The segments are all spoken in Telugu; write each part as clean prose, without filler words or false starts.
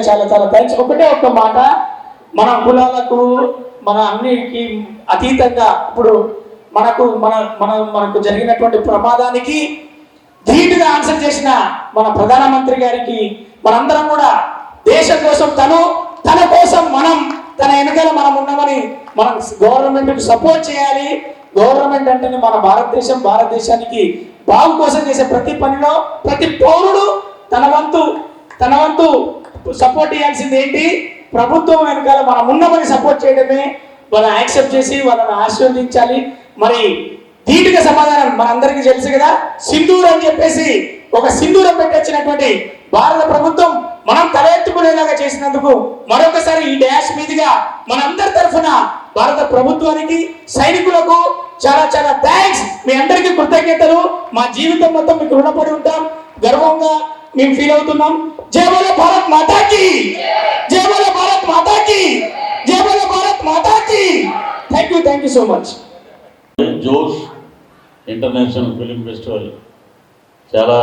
చాలా చాలా థ్యాంక్స్. ఒకటే ఒక్క మాట, మన కులాలకు మన అన్నిటికీ అతీతంగా ఇప్పుడు మనకు జరిగినటువంటి ప్రమాదానికి ధీటుగా ఆన్సర్ చేసిన మన ప్రధానమంత్రి గారికి మనందరం కూడా దేశం కోసం తన కోసం తన వెనకాల మనం ఉన్నామని మనం గవర్నమెంట్కి సపోర్ట్ చేయాలి. గవర్నమెంట్ అంటేనే మన భారతదేశానికి బాగు కోసం చేసే ప్రతి పనిలో ప్రతి పౌరుడు తన వంతు సపోర్ట్ చేయాల్సింది ఏంటి, ప్రభుత్వం వెనకాల మనం ఉన్నామని సపోర్ట్ చేయడమే. వాళ్ళని యాక్సెప్ట్ చేసి వాళ్ళని ఆశీర్వదించాలి. మరి ధీటుగా సమాధానం మనందరికీ తెలుసు కదా, సింధూరం అని చెప్పేసి ఒక సింధూరం పెట్టొచ్చినటువంటి భారత ప్రభుత్వం మనం తల ఎత్తుకునేలాగా చేసినందుకు మరొకసారి ఈ డాష్ మీదుగా మనందరి తరఫున భారత ప్రభుత్వానికి సైనికులకు చాలా చాలా థ్యాంక్స్. మీ అందరికీ కృతజ్ఞతలు. మా జీవితం మొత్తం మీకు రుణపడి ఉంటాం. గర్వంగా మేము ఫీల్ అవుతున్నాం. జై బోలో భారత్ మాతాకి, జై బోలో భారత్ మాతాకి, జై బోలో భారత్ మాతాకి. Thank you so much. జోష్ ఇంటర్నేషనల్ ఫిలిం ఫెస్టివల్ చాలా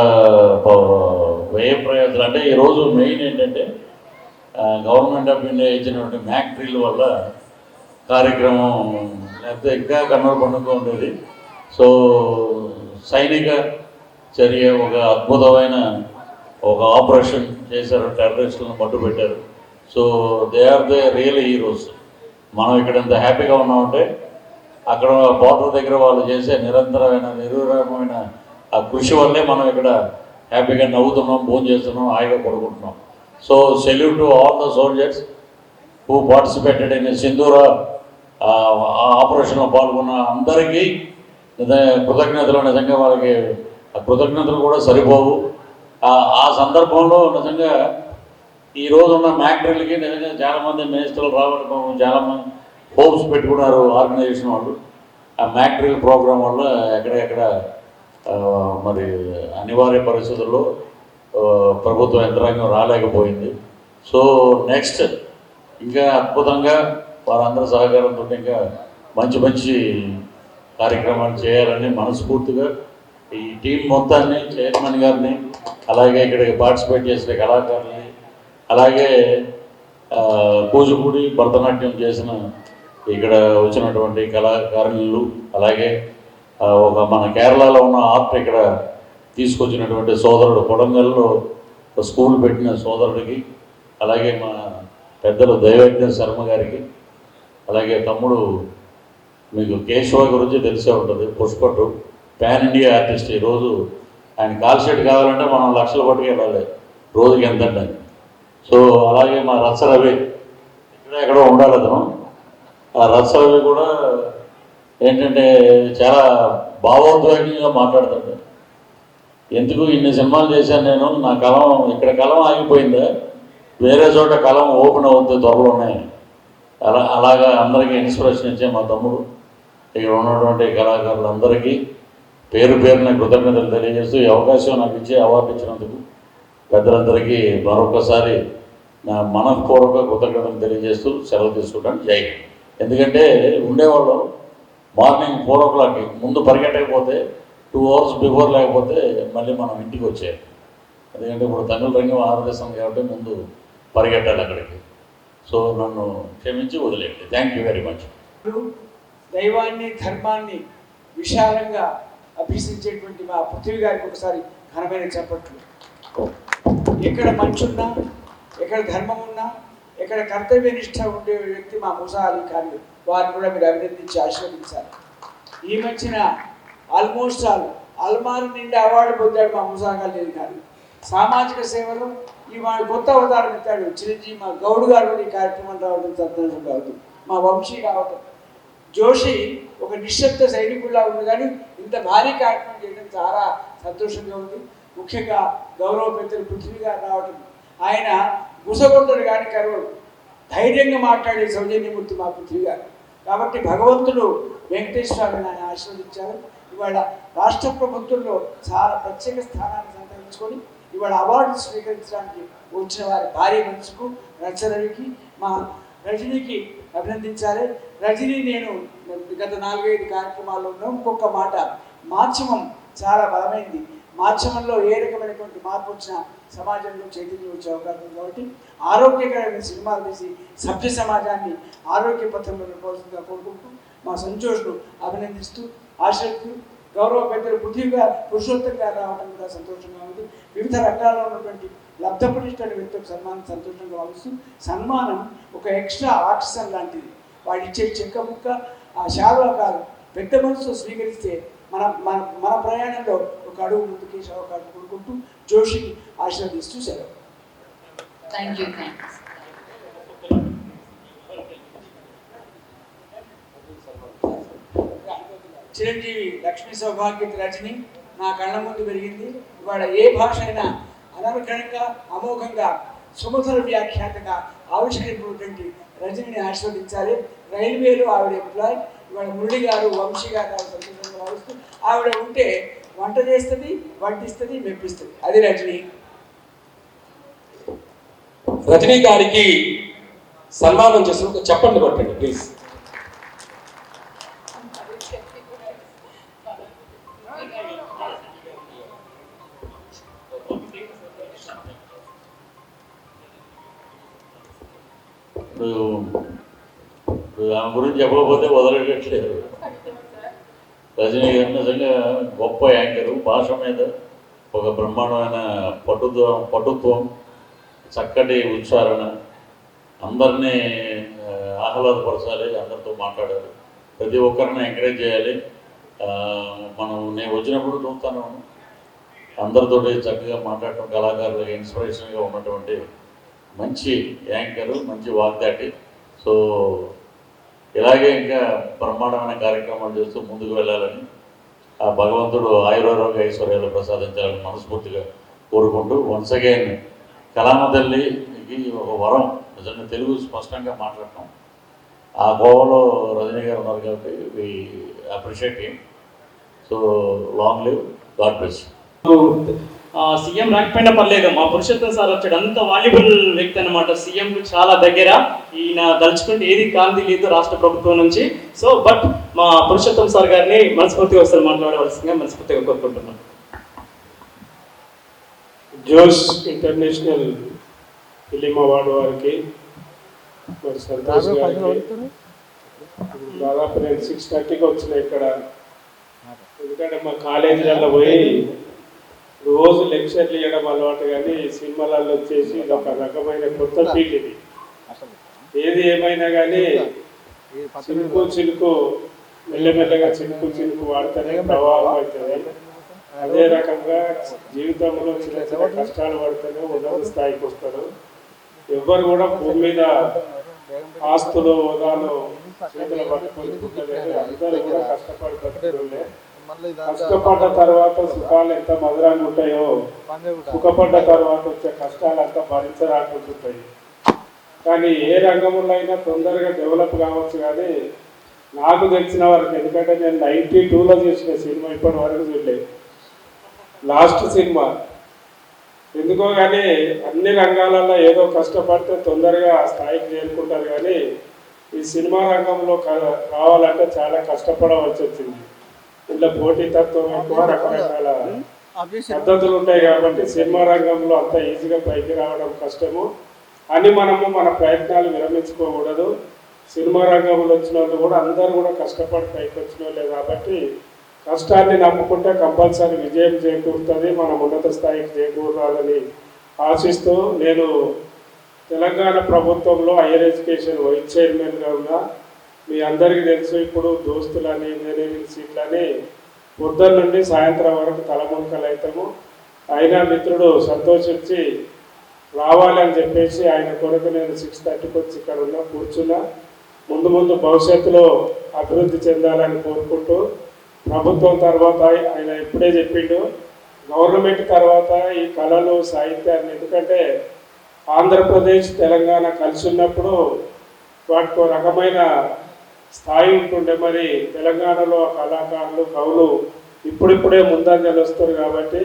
వ్యయ ప్రయోజనాలు. అంటే ఈరోజు మెయిన్ ఏంటంటే గవర్నమెంట్ ఆఫ్ ఇండియా ఇచ్చినటువంటి మ్యాక్ డ్రిల్ వల్ల కార్యక్రమం లేకపోతే ఇంకా కన్నుల పండుగ ఉండేది. సో సైనిక చర్య ఒక అద్భుతమైన ఒక ఆపరేషన్ చేశారు, టెర్రరిస్టులను మట్టు పెట్టారు. So they are the real heroes. మనం ఇక్కడ ఎంత హ్యాపీగా ఉన్నామంటే అక్కడ బోర్డర్ దగ్గర వాళ్ళు చేసే నిరంతరమైన ఆ కృషి వల్లే మనం ఇక్కడ హ్యాపీగా నవ్వుతున్నాం, భోజనం చేస్తున్నాం, హాయిగా పడుకుంటున్నాం. So salute to all the soldiers who participated in Sindoor ఆపరేషన్లో పాల్గొన్న అందరికీ కృతజ్ఞతలు. నిజంగా వాళ్ళకి కృతజ్ఞతలు కూడా సరిపోవు. ఆ సందర్భంలో నిజంగా ఈరోజు ఉన్న మ్యాక్ డ్రిల్కి నిజంగా చాలామంది మినిస్టర్లు రావాలి, చాలామంది హోప్స్ పెట్టుకున్నారు ఆర్గనైజేషన్ వాళ్ళు. ఆ మ్యాక్ డ్రిల్ ప్రోగ్రాం వల్ల ఎక్కడెక్కడ మరి అనివార్య పరిస్థితుల్లో ప్రభుత్వ యంత్రాంగం రాలేకపోయింది. సో నెక్స్ట్ ఇంకా అద్భుతంగా వారందరి సహకారంతో ఇంకా మంచి కార్యక్రమాలు చేయాలని మనస్ఫూర్తిగా ఈ టీం మొత్తాన్ని, చైర్మన్ గారిని, అలాగే ఇక్కడికి పార్టిసిపేట్ చేసిన కళాకారులని, అలాగే కూచిపూడి భరతనాట్యం చేసిన ఇక్కడ వచ్చినటువంటి కళాకారులు, అలాగే ఒక మన కేరళలో ఉన్న ఆర్ట్ ఇక్కడ తీసుకొచ్చినటువంటి సోదరుడు, కొడంగల్లో స్కూల్ పెట్టిన సోదరుడికి, అలాగే మా పెద్దలు దైవజ్ఞ శర్మ గారికి, అలాగే తమ్ముడు మీకు కేశవ గురించి తెలిసే ఉంటుంది, పుష్పటు పాన్ ఇండియా ఆర్టిస్ట్. ఈరోజు ఆయన కాల్ షీట్ కావాలంటే మనం లక్షల పట్టుకు వెళ్ళాలి, రోజుకి ఎంతంటే. సో అలాగే మా రత్సరవి ఎక్కడో ఉండాలి అతను. ఆ రత్సరవి కూడా ఏంటంటే చాలా భావోద్వేగంగా మాట్లాడుతాడు. ఎందుకు ఇన్ని సినిమాలు చేశాను నేను, నా కలం ఇక్కడ కలం ఆగిపోయిందా, వేరే చోట కలం ఓపెన్ అవుతుంది త్వరలోనే. అలాగా అందరికీ ఇన్స్పిరేషన్ ఇచ్చే మా తమ్ముడు, ఇక్కడ ఉన్నటువంటి కళాకారులందరికీ పేరున కృతజ్ఞతలు తెలియజేస్తూ ఈ అవకాశం నాకు ఇచ్చే అవార్డు ఇచ్చినందుకు పెద్దలందరికీ మరొకసారి నా మనఃపూర్వక కృతజ్ఞతలు తెలియజేస్తూ సెలవు తీసుకుంటాను. జై హింద్. ఎందుకంటే ఉండేవాళ్ళు మార్నింగ్ 4 o'clock ముందు పరిగెట్టకపోతే 2 hours బిఫోర్ లేకపోతే మళ్ళీ మనం ఇంటికి వచ్చేయాలి. ఎందుకంటే ఇప్పుడు తమిళ రంగం ఆంధ్రదేశం కాబట్టి ముందు పరిగెట్టాలి అక్కడికి. సో నన్ను క్షమించి వదిలేయండి. Thank you very much. దైవాన్ని, ధర్మాన్ని విశాలంగా అభ్యసించేటువంటి మా పృథ్వీ గారికి ఒకసారి ఘనమైన చప్పట్లు. ఎక్కడ మంచి ఉన్నా, ఎక్కడ ధర్మం ఉన్నా, ఎక్కడ కర్తవ్యనిష్ట ఉండే వ్యక్తి మా మూసా అలీ ఖాన్. వారిని కూడా మీరు అభినందించి ఆశీర్వదించాలి. ఈ మధ్యన ఆల్మోస్ట్ అల్మారు నిండా అవార్డు పొందాడు మా మూసా అలీ ఖాన్. సామాజిక సేవలో ఈ మా కొత్త అవతారం ఎత్తాడు. చిరంజీవి మా గౌడ్ గారు ఈ కార్యక్రమం రావడం సంతోషం కావడం, మా వంశీ కావడం. జోషి ఒక నిశ్శబ్ద సైనికుల్లా ఉంది, కానీ ఇంత భారీ కార్యక్రమం చేయడం చాలా సంతోషంగా ఉంది. ముఖ్యంగా గౌరవ పెద్దలు పృథ్వీ గారు రావడం, ఆయన గుసగొండడు కానీ కరవడు, ధైర్యంగా మాట్లాడే సౌజన్యమూర్తి మా పృథ్వీ గారు. కాబట్టి భగవంతుడు వెంకటేశ్వరాన్ని ఆయన ఆశీర్వదించారు. ఇవాళ రాష్ట్ర ప్రభుత్వంలో చాలా ప్రత్యేక స్థానాన్ని సంతరించుకొని ఇవాళ అవార్డు స్వీకరించడానికి వచ్చిన వారి భారీ మనసుకు, రచనకి, మా రజనీకి అభినందించాలి. రజనీ నేను గత 4-5 కార్యక్రమాల్లో ఉన్నాం. ఇంకొక మాట, మాధ్యమం చాలా బలమైంది. మాధ్యమంలో ఏ రకమైనటువంటి మార్పు వచ్చినా సమాజంలో చైతన్యం వచ్చే అవకాశం ఉంది. కాబట్టి ఆరోగ్యకరమైన సినిమాలు తీసి సభ్య సమాజాన్ని ఆరోగ్య పథంలో నడపాల్సిందిగా కోరుకుంటూ మా సంతోష్ను అభినందిస్తూ ఆశిస్తూ గౌరవ పెద్దలు పృథ్వీగా పురుషోత్తం గారు రావడం కూడా సంతోషంగా ఉంది. వివిధ రంగాల్లో ఉన్నటువంటి లబ్ధపరిష్ట వ్యక్తులకు సన్మానం సంతోషంగా భావిస్తూ, సన్మానం ఒక ఎక్స్ట్రా ఆక్సిజన్ లాంటిది. వాడు ఇచ్చే చెక్క ముక్క ఆ శాలువా కాదు, పెద్ద మనసు స్వీకరిస్తే మన మన మన ప్రయాణంలో ఒక అడుగు ముందుకి అవకాశం కోరుకుంటూ జోషిని ఆశీర్వదిస్తూ సెలవు. Thank you. థ్యాంక్స్. చిరంజీవి లక్ష్మీ సౌభాగ్యత రజని నా కళ్ళ ముందు పెరిగింది. ఇవాళ ఏ భాష అయినా అనర్గణంగా అమోఘంగా సుమధుర వ్యాఖ్యాతగా ఆవిష్కరించినటువంటి రజనిని ఆస్వాదించాలి. రైల్వేలో ఆవిడ ఎంప్లాయ్. ఇవాళ మురళి గారు వంశీ గారు సంతోషంగా భావిస్తూ ఆవిడ ఉంటే వంట చేస్తుంది, వడ్డిస్తుంది, మెప్పిస్తుంది. అది రజని. రజనీ గారికి సన్మానం చేసిన చెప్పండి కొట్టండి ప్లీజ్. ఆమె గురించి చెప్పకపోతే వదలట్లేదు. రజనీ గారు నిజంగా గొప్ప యాంకరు. భాష మీద ఒక బ్రహ్మాండమైన పటుత్వం, చక్కటి ఉచ్చారణ, అందరినీ ఆహ్లాదపరచాలి, అందరితో మాట్లాడాలి, ప్రతి ఒక్కరిని ఎంకరేజ్ చేయాలి. నేను వచ్చినప్పుడు చూస్తాను అందరితో చక్కగా మాట్లాడటం, కళాకారులకు ఇన్స్పిరేషన్గా ఉన్నటువంటి మంచి యాంకరు, మంచి వాగ్దాటి. సో ఇలాగే ఇంకా బ్రహ్మాండమైన కార్యక్రమాలు చేస్తూ ముందుకు వెళ్ళాలని ఆ భగవంతుడు ఆయురారోగ్య ఐశ్వర్యాలు ప్రసాదించాలని మనస్ఫూర్తిగా కోరుకుంటూ, వన్స్ అగైన్ కళామ తల్లికి ఒక వరం, నిజంగా తెలుగు స్పష్టంగా మాట్లాడటం. ఆ గోవాలో రజనీ గారు ఉన్నారు కాబట్టి we appreciate him. So long live, God bless. CM రాకపోయినా పర్లేదు, మా పురుషోత్తం సార్ వచ్చాడు. అంత వాల్యుబుల్ వ్యక్తి అనమాట. సీఎంకు చాలా దగ్గర. ఈయన దలుచుకుంటే ఏది కాంతి లేదు రాష్ట్ర ప్రభుత్వం నుంచి. సో బట్ మా పురుషోత్తం సార్ గారిని మనస్ఫూర్తిగా వస్తారు మాట్లాడవలసిందిగా మనస్ఫూర్తిగా కోరుకుంటున్నాను. జోష్ ఇంటర్నేషనల్ ఫిలిం అవార్డు వారికి, మరి సంతోష్ గారికి దాదాపు నేను 6:30కి వచ్చిన ఇక్కడ. ఎందుకంటే మా కాలేజీలలో పోయి రోజు లెక్చర్లు ఇవ్వడం అలవాటు, కానీ సినిమాలలో వచ్చేసి ఇది ఒక రకమైన కొత్త ఫీల్డ్. ఇది ఏది ఏమైనా కానీ చినుకు చినుకు మెల్లమెల్లగా చినుకు చినుకు వాడితేనే ప్రవాహం అవుతుంది. అదే రకంగా జీవితంలో చిన్న చిన్న కష్టాలు పడితేనే ఉన్నత స్థాయికి వస్తారు. ఎవ్వరు కూడా భూమి మీద ఆస్తులు హోదాలు చేతులు పట్టుకుంటుంటే అందరూ కూడా కష్టపడుతుంటే, కష్టపడ్డ తర్వాత సుఖాలు ఎంత మధురంగా ఉంటాయో, సుఖపడ్డ తర్వాత వచ్చే కష్టాలు అంతా భరించరాకుంటుంటాయి. కానీ ఏ రంగంలో అయినా తొందరగా డెవలప్ కావచ్చు. కానీ నాకు తెలిసిన వరకు, ఎందుకంటే నేను 92లో చేసిన సినిమా ఇప్పటి వరకు చూడలేదు. లాస్ట్ సినిమా ఎందుకో కానీ అన్ని రంగాలలో ఏదో కష్టపడితే తొందరగా ఆ స్థాయికి చేరుకుంటారు. కానీ ఈ సినిమా రంగంలో రావాలంటే చాలా కష్టపడవలసి వచ్చింది. ఇలా పోటీతత్వం ఎక్కువ, రకరకాల పద్ధతులు ఉంటాయి. కాబట్టి సినిమా రంగంలో అంత ఈజీగా పైకి రావడం కష్టము అని మనము మన ప్రయత్నాలు విరమించుకోకూడదు. సినిమా రంగంలో వచ్చిన వాళ్ళు కూడా అందరూ కూడా కష్టపడి పైకి వచ్చిన వాళ్ళే. కాబట్టి కష్టాన్ని నమ్ముకుంటే కంపల్సరీ విజయం చేకూరుతుంది, మనం ఉన్నత స్థాయికి చేకూరాలని ఆశిస్తూ, నేను తెలంగాణ ప్రభుత్వంలో హైయర్ ఎడ్యుకేషన్ వైస్ చైర్మన్గా ఉన్నా. మీ అందరికీ తెలుసు, ఇప్పుడు దోస్తులని ఇంజనీరింగ్ సీట్లని పొద్దున్న నుండి సాయంత్రం వరకు తలమునకలు అవుతాము. అయినా మిత్రుడు సంతోషించి రావాలి అని చెప్పేసి ఆయన కొరకు నేను 6:30కి వచ్చి ఇక్కడ ఉన్నా, కూర్చున్నా. ముందు ముందు భవిష్యత్తులో అభివృద్ధి చెందాలని కోరుకుంటూ, ప్రభుత్వం తర్వాత ఆయన ఇప్పుడే చెప్పిండు, గవర్నమెంట్ తర్వాత ఈ కళలు సాహిత్యాన్ని, ఎందుకంటే ఆంధ్రప్రదేశ్ తెలంగాణ కలిసి ఉన్నప్పుడు వాటికి ఒక రకమైన స్థాయి ఉంటుండే. మరి తెలంగాణలో కళాకారులు కవులు ఇప్పుడిప్పుడే ముందంజలు వస్తారు. కాబట్టి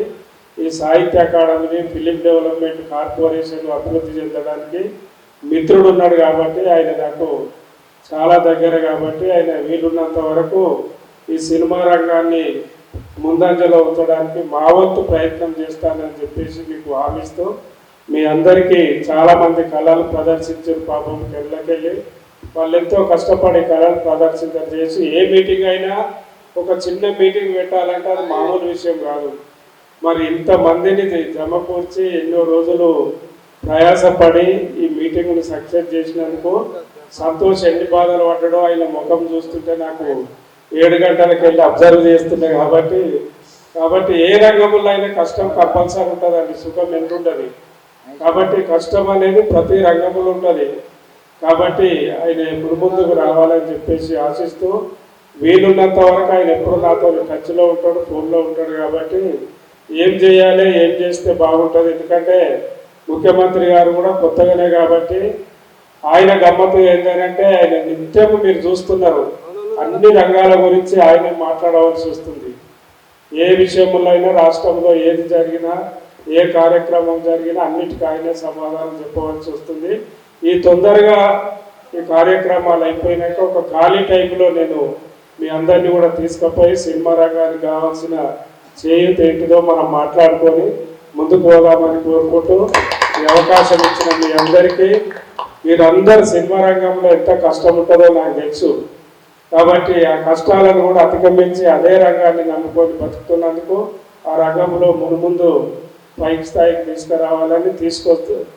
ఈ సాహిత్య అకాడమీని, ఫిలిం డెవలప్మెంట్ కార్పొరేషన్ అభివృద్ధి చెందడానికి మిత్రుడు ఉన్నాడు. కాబట్టి ఆయన నాకు చాలా దగ్గర. కాబట్టి ఆయన వీలున్నంత వరకు ఈ సినిమా రంగాన్ని ముందంజలో ఉంచడానికి మా వంతు ప్రయత్నం చేస్తానని చెప్పేసి మీకు హామీస్తూ మీ అందరికీ చాలామంది కళలు ప్రదర్శించారు పాపం కెళ్ళకెళ్ళి వాళ్ళు ఎంతో కష్టపడి కళలు ప్రదర్శించడం చేసి ఏ మీటింగ్ అయినా ఒక చిన్న మీటింగ్ పెట్టాలంటే అది మామూలు విషయం కాదు. మరి ఇంతమందిని జమకూర్చి ఎన్నో రోజులు ప్రయాసపడి ఈ మీటింగ్ను సక్సెస్ చేసినందుకు సంతోష్ ఎన్ని బాధలు పడ్డాడో ఆయన ముఖం చూస్తుంటే నాకు 7 గంటలకు వెళ్ళి అబ్జర్వ్ చేస్తున్నాయి కాబట్టి ఏ రంగంలో అయినా కష్టం కంపల్సరీ ఉంటుందండి, సుఖం ఎంత ఉంటుంది. కాబట్టి కష్టం అనేది ప్రతి రంగంలో ఉంటుంది. కాబట్టి ఆయన ఎప్పుడు ముందుకు రావాలని చెప్పేసి ఆశిస్తూ వీలున్నంత వరకు ఆయన ఎప్పుడు నాతో టచ్లో ఉంటాడు, ఫోన్లో ఉంటాడు. కాబట్టి ఏం చేయాలి, ఏం చేస్తే బాగుంటుంది, ఎందుకంటే ముఖ్యమంత్రి గారు కూడా కొత్తగానే కాబట్టి ఆయన గమ్మత్తు ఏంటంటే ఆయన నిత్యము మీరు చూస్తున్నారు అన్ని రంగాల గురించి ఆయన మాట్లాడవలసి వస్తుంది. ఏ విషయంలో అయినా రాష్ట్రంలో ఏది జరిగినా ఏ కార్యక్రమం జరిగినా అన్నిటికీ ఆయనే సమాధానం చెప్పవలసి వస్తుంది. ఈ తొందరగా ఈ కార్యక్రమాలు అయిపోయినాక ఒక ఖాళీ టైంలో నేను మీ అందరినీ కూడా తీసుకుపోయి సినిమా రంగానికి కావాల్సిన చేయూత ఏంటిదో మనం మాట్లాడుకొని ముందుకు పోదామని కోరుకుంటూ ఈ అవకాశం ఇచ్చిన మీ అందరికీ, మీరందరూ సినిమా రంగంలో ఎంత కష్టం ఉంటుందో నాకు తెలుసు. కాబట్టి ఆ కష్టాలను కూడా అధిగమించి అదే రంగాన్ని నమ్ముకొని బతుకుతున్నందుకు ఆ రంగంలో ముందు పైకి స్థాయికి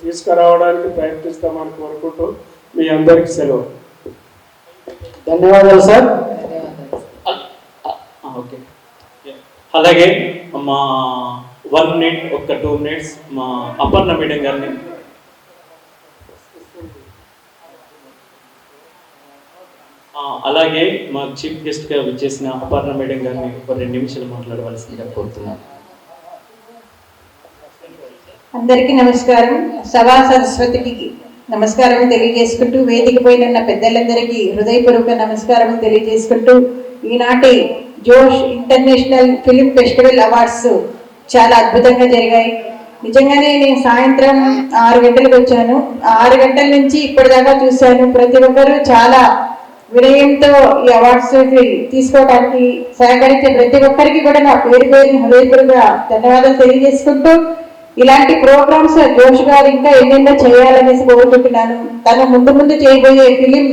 తీసుకురావడానికి ప్రయత్నిస్తామని కోరుకుంటూ మీ అందరికీ సెలవు. ధన్యవాదాలు సార్. ఓకే, అలాగే మా 1 మినిట్ ఒక 2 మినిట్స్ మా అపర్ణ మేడం గారిని అలాగే మా చీఫ్ గెస్ట్గా విచ్చేసిన అపర్ణ మేడం గారిని ఒక 2 నిమిషాలు మాట్లాడవలసిందిగా కోరుతున్నాను. అందరికీ నమస్కారం. సభా సరస్వతికి నమస్కారం తెలియజేసుకుంటూ, వేదిక పైన పెద్దలందరికీ హృదయపూర్వక నమస్కారం తెలియజేసుకుంటూ, ఈనాటి జోష్ ఇంటర్నేషనల్ ఫిలిం ఫెస్టివల్ అవార్డ్స్ చాలా అద్భుతంగా జరిగాయి. నిజంగానే నేను సాయంత్రం 6 గంటలకు వచ్చాను. 6 గంటల నుంచి ఇప్పటిదాకా చూశాను. ప్రతి ఒక్కరూ చాలా వినయంతో ఈ అవార్డ్స్ తీసుకోవడానికి సహకరించే ప్రతి ఒక్కరికి కూడా నా పేరు హృదయపూర్వక ధన్యవాదాలు తెలియజేసుకుంటూ, ఇలాంటి ప్రోగ్రామ్స్ జోష్ గారు ఇంకా ఎన్నెన్నో చేయాలనేసి కోరుకుంటున్నాను. తను ముందు చేయబోయే ఫిలిం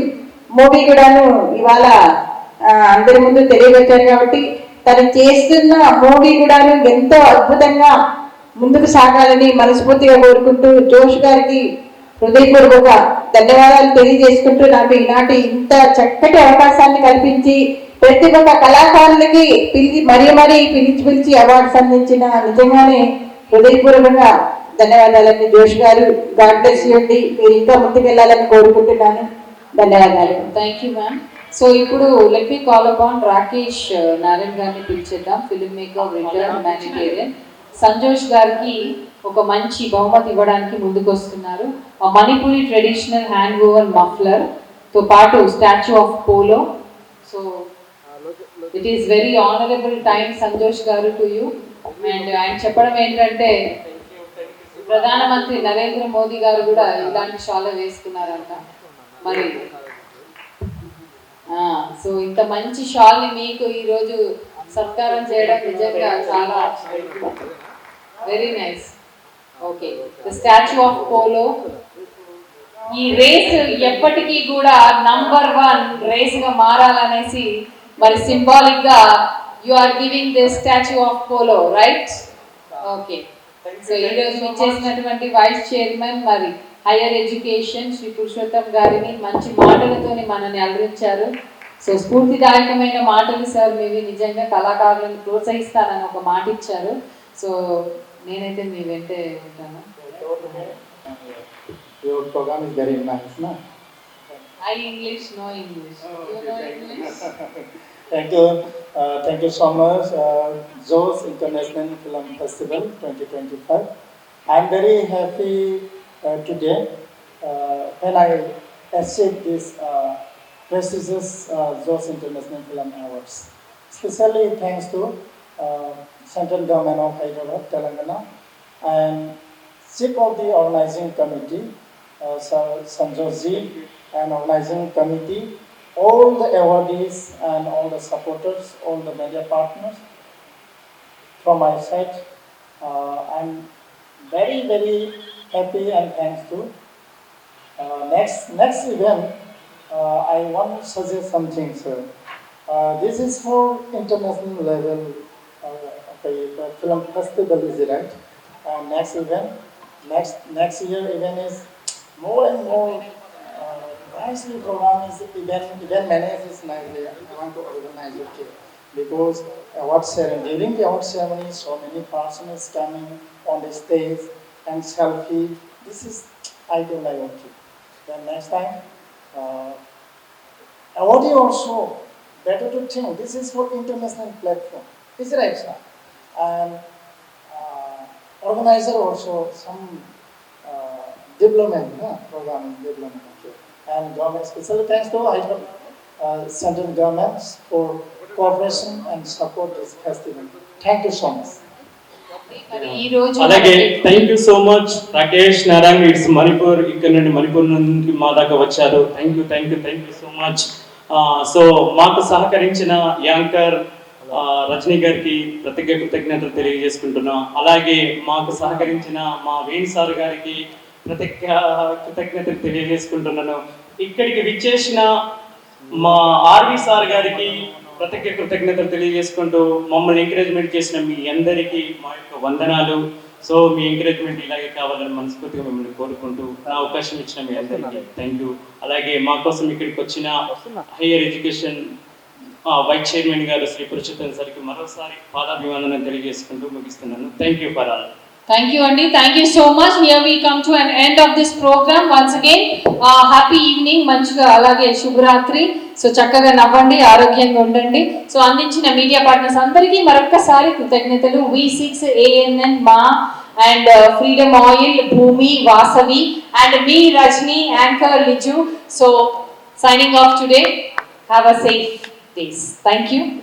మూవీ కూడాను ఇవాళ అందరి ముందు తెలియవచ్చారు. కాబట్టి తను చేస్తున్న మూవీ కూడాను ఎంతో అద్భుతంగా ముందుకు సాగాలని మనస్ఫూర్తిగా కోరుకుంటూ, జోష్ గారికి హృదయపూర్వక ధన్యవాదాలు తెలియజేసుకుంటూ, నాకు ఈనాటి ఇంత చక్కటి అవకాశాన్ని కల్పించి ప్రతి ఒక్క కళాకారులకి మరీ పిలిచి అవార్డ్స్ అందించిన నిజంగానే హృదయపూర్వకంగా ధన్యవాదాలండి జోష్ గారు. గాడ్ బ్లెస్ యూ అండి. మీరు ఇంకా ముందుకు వెళ్ళాలని కోరుకుంటున్నాను. ధన్యవాదాలు. Thank you ma'am. సో ఇప్పుడు let me call upon Rakesh Narayan గారిని పిలిచేద్దాం, film maker, return humanitarian. Sanjosh గారికి ఒక మంచి బహుమతి ఇవ్వడానికి ముందుకు వస్తున్నారు. Manipuri traditional hand over muffler తో పాటు statue of polo. So it is very honourable time Sanjosh గారు టు యూ. అండ్ ఆయన చెప్పడం ఏంటంటే ప్రధానమంత్రి నరేంద్ర మోదీ గారు కూడా ఇలాంటి షాల వేసుకున్నారంట. మరి సో ఇంత మంచి షాల్ని మీకు ఈరోజు సత్కారం చేయడం నిజంగా చాలా very nice. Okay, the statue of polo. ఈ రేస్ ఎప్పటికీ కూడా నంబర్ 1 రేస్ గా మారాలనేసి మరి సింబాలిక్ గా you are giving the statue of polo, right? Okay. So ఈ రోజు చేసినటువంటి వైస్ చైర్మన్ మరి హైయర్ ఎడ్యుకేషన్ శ్రీ పురుషోత్తం గారిని మంచి మాటలతోని మనల్ని అలరించారు. సో స్ఫూర్తిదాయకమైన మాటలు సార్ మీవి. నిజంగా కళాకారులను ప్రోత్సహిస్తానని ఒక మాట ఇచ్చారు. సో నేనైతే మీ వెంటే ఉంటాను. Your program is very nice, na? I English, no English. You know English? Thank you so much. Josh International Film Festival 2025. I'm very happy today when I achieved this prestigious Josh International Film Awards. Especially thanks to Central Government of Hyderabad, Telangana, and Chief of the Organizing Committee, Sanjay Ji, and Organizing Committee, all the awardees and all the supporters, all the media partners, from my side. I'm very, very happy and thanks to. Next event, I want to suggest something, sir. This is for international level. The film festival is right. Next event, next year event is more and more nicely program is event manager is nicely. I want to organize it here because award ceremony, during the award ceremony, so many persons coming on the stage and selfie. This is I don't like okay. Then next time, awardee also better to think this is for international platform. Is right, sir? And organizer also some development program development. Okay. And government special thanks to central governments for cooperation and support this festival. Thank you so much. మరి ఈ రోజు అలాగే thank you so much Rakesh Narayana it's Manipur, ఇక్కడ నుండి మణిపూర్ నుండి మా దాకా వచ్చారు. Thank you so much. So మాకు సహకరించిన యాంకర్ రజనీ గారికి ప్రత్యేక కృతజ్ఞతలు తెలియజేసుకుంటున్నాం. అలాగే మాకు సహకరించిన మా వేణు సార్ గారికి ప్రత్యేక కృతజ్ఞతలు తెలియజేసుకుంటున్నాను. ఇక్కడికి విచ్చేసిన మా ఆర్వి సార్ గారికి ప్రత్యేక కృతజ్ఞతలు తెలియజేసుకుంటూ మమ్మల్ని ఎంకరేజ్మెంట్ చేసిన మీ అందరికీ మా యొక్క వందనాలు. సో మీ ఎంకరేజ్మెంట్ ఇలాగే కావాలని మనస్ఫూర్తిగా మిమ్మల్ని కోరుకుంటూ నా అవకాశం ఇచ్చిన మీ అందరికీ థ్యాంక్ యూ. అలాగే మా కోసం ఇక్కడికి వచ్చిన హైయర్ ఎడ్యుకేషన్ వైస్ చైర్మన్ గారు శ్రీ పురుషోత్తం సార్కి మరోసారి పాదాభివందనం తెలియజేసుకుంటూ ముగిస్తున్నాను. Thank you for all. Thank you, Andy. Thank you so much. Here we come to an end of this program. Once again, happy evening. మంచిగా అలాగే శుభరాత్రి. సో చక్కగా నవ్వండి, ఆరోగ్యంగా ఉండండి. సో అందించిన మీడియా పార్ట్నర్స్ అందరికీ మరొక్కసారి కృతజ్ఞతలు. V6 ANN మా and freedom oil, Bhoomi, Vasavi and మీ Rajani, anchor Liju. So signing off today. Have a safe days. Thank you.